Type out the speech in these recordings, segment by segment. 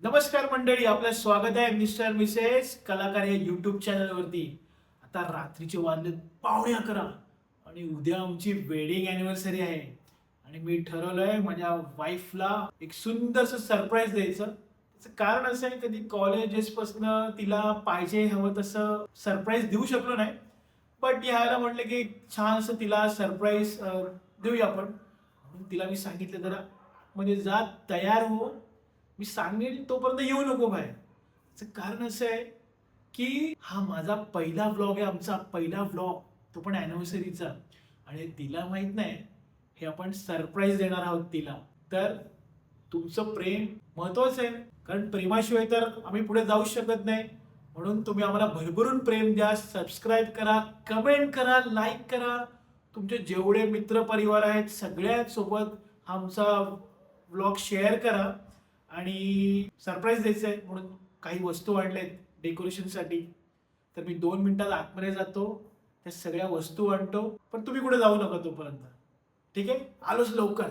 नमस्कार मंडळी, आपलं स्वागत आहे मिस्टर मिसेस कलाकार या युट्यूब चॅनलवरती. आता रात्रीचे वाजले 11:15 आणि उद्या आमची वेडिंग अॅनिव्हर्सरी आहे आणि मी ठरवलंय माझ्या वाईफला एक सुंदरसं सरप्राईज द्यायचं. त्याचं कारण असं आहे, कधी कॉलेजेसपासनं तिला पाहिजे हवं तसं सरप्राईज देऊ शकलो नाही. बट यायला म्हटलं की छानसं तिला सरप्राईज देऊया आपण. म्हणून तिला मी सांगितलं, जरा म्हणजे जा, तयार हो, मी सांगेल तोपर्यंत येऊ नको बाहेर. त्याचं कारण असं आहे की हा माझा पहिला व्लॉग आहे, आमचा पहिला व्लॉग, तो पण अॅनिव्हर्सरीचा. आणि तिला माहित नाही हे आपण सरप्राईज देणार आहोत तिला. तर तुमचं प्रेम महत्वाचं आहे, कारण प्रेमाशिवाय तर आम्ही पुढे जाऊ शकत नाही. म्हणून तुम्ही आम्हाला भरभरून प्रेम द्या, सबस्क्राईब करा, कमेंट करा, लाईक करा. तुमचे जेवढे मित्र परिवार आहेत सगळ्यांसोबत आमचा व्लॉग शेअर करा. आणि सरप्राईज द्यायचं आहे म्हणून काही वस्तू आणल्यात डेकोरेशनसाठी. तर मी 2 मिनिटात आतमध्ये जातो, त्या सगळ्या वस्तू आणतो, पण तुम्ही कुठे जाऊ नका तोपर्यंत. ठीक आहे, आलोच लवकर.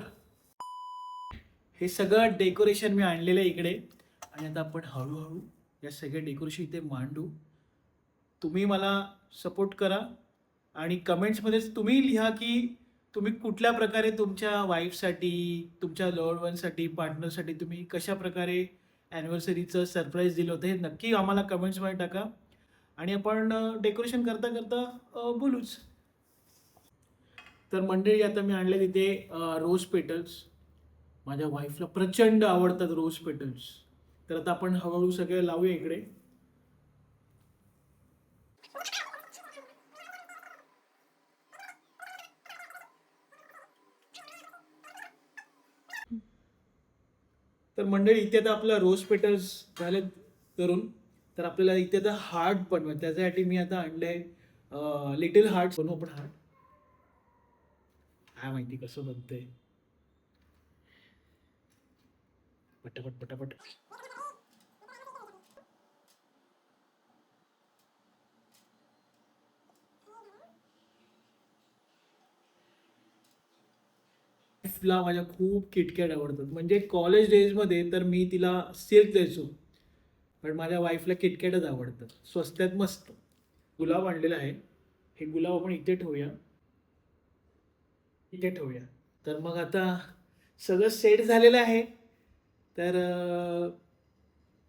हे सगळं डेकोरेशन मी आणलेलं आहे इकडे. आणि आता आपण हळूहळू या सगळ्या डेकोरेशन इथे मांडू. तुम्ही मला सपोर्ट करा आणि कमेंट्समध्येच तुम्ही लिहा की तुम्ही कुठल्या प्रकारे तुमच्या वाईफसाठी, तुमच्या लव्हड वनसाठी, पार्टनरसाठी तुम्ही कशा प्रकारे ॲनिव्हर्सरीचं सरप्राईज दिलं होतं, हे नक्की आम्हाला कमेंट्समध्ये टाका. आणि आपण डेकोरेशन करता करता बोलूच. तर मंडळी, आता मी आणले तिथे रोज पेटल्स. माझ्या वाईफला प्रचंड आवडतात रोज पेटल्स. तर आता आपण हळूहळू सगळे लावूया इकडे. तर मंडळी, इथे आता आपला रोज पेटल्स झाले करून. तर आपल्याला इथे आता हार्ट बनवायचं, त्याच्यासाठी मी आता आणलंय लिटिल हार्ट. बनवू आपण हार्ट. काय माहिती कसं बनतंय. पटापट पटापट. ला माझ्या खूप किटकॅट आवडतात. म्हणजे कॉलेज डेजमध्ये तर मी तिला सिल्क द्यायचो, पण माझ्या वाईफला किटकॅटच आवडतं. स्वस्त्यात मस्त गुलाब आणलेला आहे. हे गुलाब आपण इथे ठेवूया, इथे ठेवूया. तर मग आता सगळं सेट झालेलं आहे. तर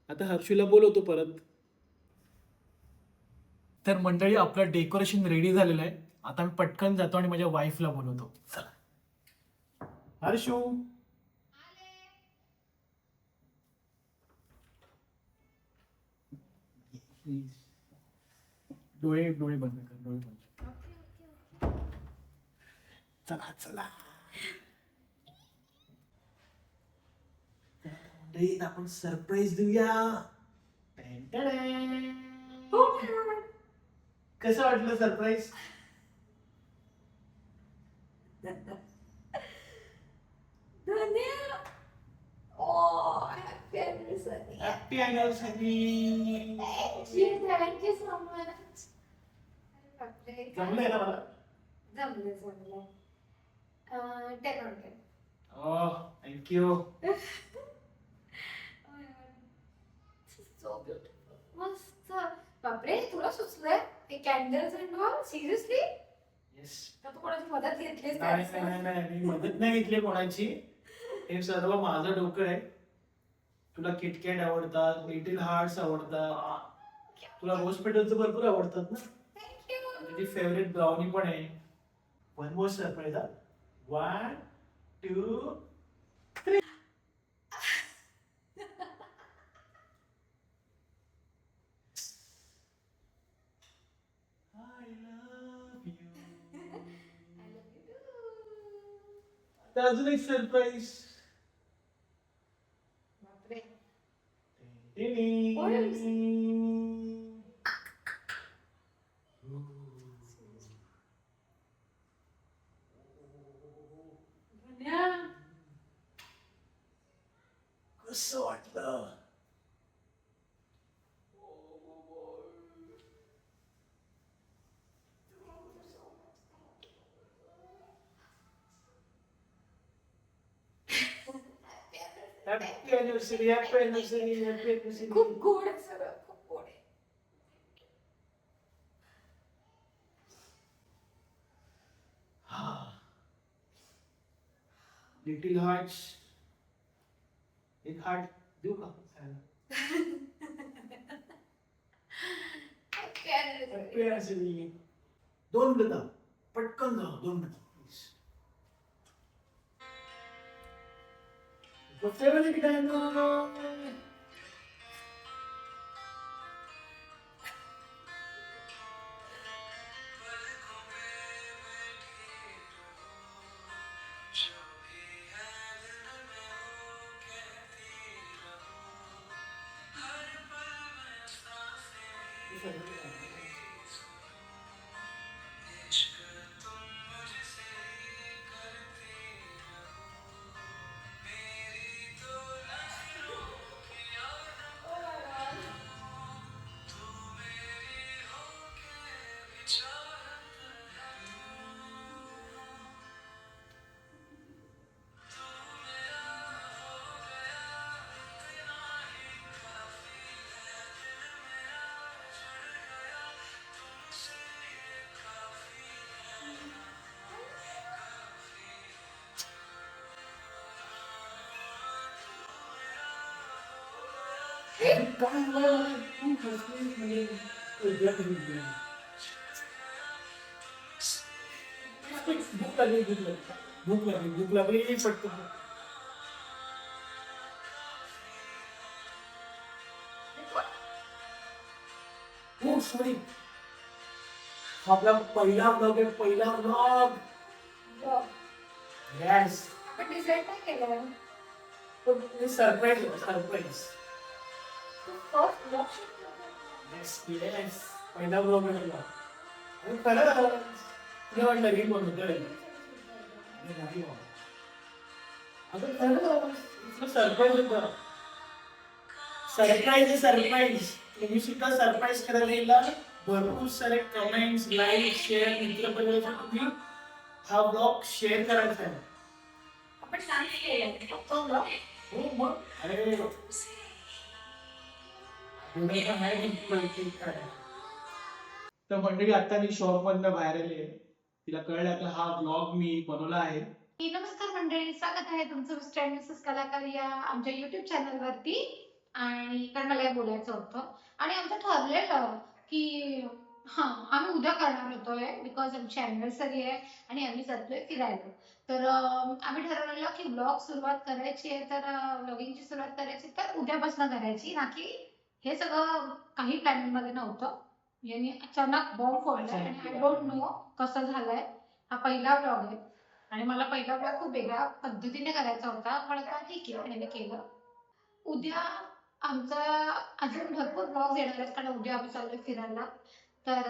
आता हर्षूला बोलवतो परत. तर मंडळी, आपलं डेकोरेशन रेडी झालेलं आहे. आता मी पटकन जातो आणि माझ्या वाईफला बोलवतो. चला हर्षू. डोळे डोळे बंद कर, डोळे बंद. चला चला. मंडळी, आपण सरप्राईज देऊया. टॅन टॅन. कसं वाटलं सरप्राईज? धन्य. Oh, happy anniversary. Happy anniversary. Thank you so much. बापरे, काय? जमलंय ना मला? जमलं. 10 on 10. थँक्यू. So beautiful. मस्त. बापरे, तुला सुचलंय हे candles and all? Seriously? Yes. का तू कोणाची मदत घेतलीस नाही त्याची? नाही नाही, मी मदत नाही घेतली कोणाची. हे सर्व माझं डोकं आहे. तुला किटकॅट आवडतात, लिटिल हार्ट्स आवडतात, तुला रोज पेटलचं भरपूर आवडतात ना. Thank you. तुझी फेवरेट ब्राउनी पण आहे. One more surprise. 1 2 I love you. I love you too. आता अजून एक सरप्राईज. बापरे. धन्या. कसं वाटलं? Happy anniversary, happy anniversary, happy anniversary. खूप गोड आहे सगळं, खूप गोड आहे. लिटिल हार्ट्स, एक हार्ट देऊ का? Happy anniversary. Happy anniversary. 2 मिनिटं पटकन जा, 2 मिनिटं प्लीज. Favourite diamond. भूक लागली पटकन. हो सॉरी, आपला पहिला ब्लॉग आहे, पहिला ब्लॉग. Wow. येस, आपण डिसाईड नाही केलं. Surprise surprise. First box yes yes, पहिला ब्लॉग आहे आपला. आणि खरं तुला वाटलं रील बनवतोय. अगं खरं सरप्राईज होतं. सरप्राईज आहे सरप्राईज. तुम्ही सुद्धा सरप्राईज करायला येईल. भरपूर सारे कमेंट्स, लाईक, शेअर, मित्रपरिवाराला तुम्ही हा ब्लॉग शेअर करायचा आहे. आपण डान्स केला तो ब्लॉग. हो मग अरे तर मंडळी, आता मी शॉप मधनं बाहेर आले. तिला कळलं आता हा ब्लॉग मी बनवला आहे. नमस्कार मंडळी, स्वागत आहे तुमचं मिस्टर अँड मिसेस कलाकार या आमच्या युट्यूब चॅनलवरती. आणि कारण मला हे बोलायचं होतं आणि आमचं ठरलेलं की आम्ही उद्या करणार होतोय बिकॉज आमची अॅनिव्हर्सरी आहे आणि आम्ही जातोय फिरायला. तर आम्ही ठरवलेलं की ब्लॉग सुरुवात करायची आहे, तर ब्लॉगिंगची सुरुवात करायची तर उद्यापासून करायची, ना की हे सगळं काही प्लॅनिंग मध्ये नव्हतं. यांनी अचानक बॉम्ब फोडलाय आणि आय डोंट नो कसं झालंय. हा पहिला ब्लॉग आहे आणि मला पहिला ब्लॉग खूप वेगळ्या पद्धतीने करायचा होता, पण आता ठीक आहे ह्याने केलं. उद्या आमचा अजून भरपूर ब्लॉग येणार आहेत कारण उद्या आम्ही चाललोय फिरायला. तर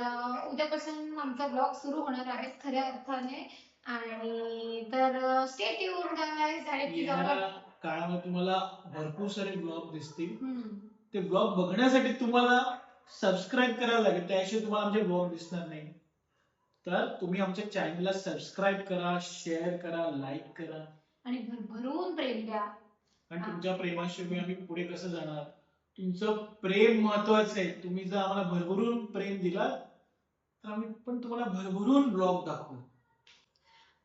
उद्यापासून आमचा ब्लॉग सुरू होणार आहे खऱ्या अर्थाने. आणि तर स्टे ट्यून्ड गाईज. आणि please येणाऱ्या काळामध्ये तुम्हाला भरपूर सारे ब्लॉग दिसतील. हम्म. ते ब्लॉग बघण्यासाठी तुम्हाला सबस्क्राईब करावं लागेल, त्याशिवाय तुम्हाला आमचे ब्लॉग दिसणार नाही. तर तुम्ही आमच्या चॅनलला सबस्क्राईब करा, शेअर करा, लाईक करा. आणि भरभरून प्रेम द्या. आणि तुमच्या प्रेमाशिवाय आम्ही पुढे कसं जाणार? तुमचं प्रेम महत्वाचं आहे. तुम्ही जर आम्हाला भरभरून प्रेम दिला तर आम्ही पण तुम्हाला भरभरून ब्लॉग दाखवू.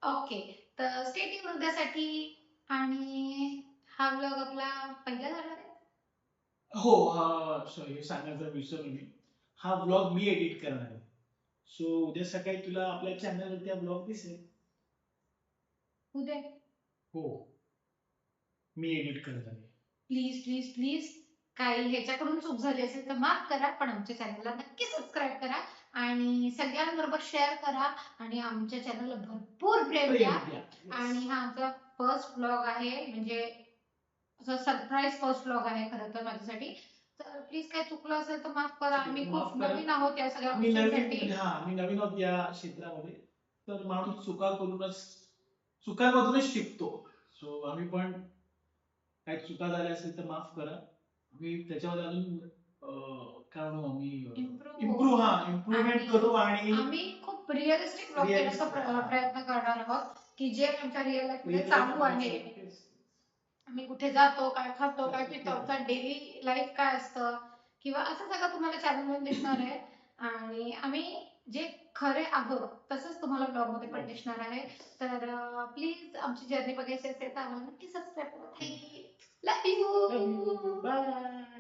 ओके, तर स्टे ट्यून उद्यासाठी. आणि हा ब्लॉग आपला पहिला झाला आहे. हो, हा सॉरी सांगायचं विसरलो मी. हा ब्लॉग मी एडिट करणार आहे. सो उद्या सकाळी तुला आपल्या चॅनलवरती हा ब्लॉग दिसेल. उद्या हो, मी एडिट करत आहे. प्लीज प्लीज प्लीज काही ह्याच्याकडून चूक झाली असेल तर माफ करा, पण आमच्या चॅनलला नक्की सबस्क्राईब करा आणि सगळ्यांबरोबर शेअर करा आणि आमच्या चॅनलला भरपूर प्रेम द्या. आणि हा आमचा फर्स्ट ब्लॉग आहे, म्हणजे सरप्राईज फर्स्ट ब्लॉग आहे खरं तर माझ्यासाठी. तर प्लीज काय चुकलं असेल तर माफ करा. आम्ही खूप नवीन आहोत या सगळ्या आम्ही गोष्टींसाठी. मी नवीन आहोत या क्षेत्रामध्ये. तर माणूस चुकांमधूनच शिकतो. सो आम्ही पण काही चुका झाल्या असेल तर माफ करा. आम्ही त्याच्यामध्ये अजून काय म्हणू आम्ही इम्प्रूव्हमेंट करू. आणि आम्ही खूप रिअलिस्टिक ब्लॉग करण्याचा प्रयत्न करणार आहोत की जे आमच्या रिअल लाईफ मध्ये चालू आहे. आम्ही कुठे जातो, काय खातो, काय पितो, आमचं डेली लाईफ काय असतं किंवा असं सगळं तुम्हाला चॅनलवर दिसणार आहे. आणि आम्ही जे खरे आहोत तसंच तुम्हाला ब्लॉगमध्ये पण दिसणार आहे. तर प्लीज आमची जर्नी बघायची असेल तर आम्हाला नक्की सबस्क्राईब करा. Thank you. Love you. Bye.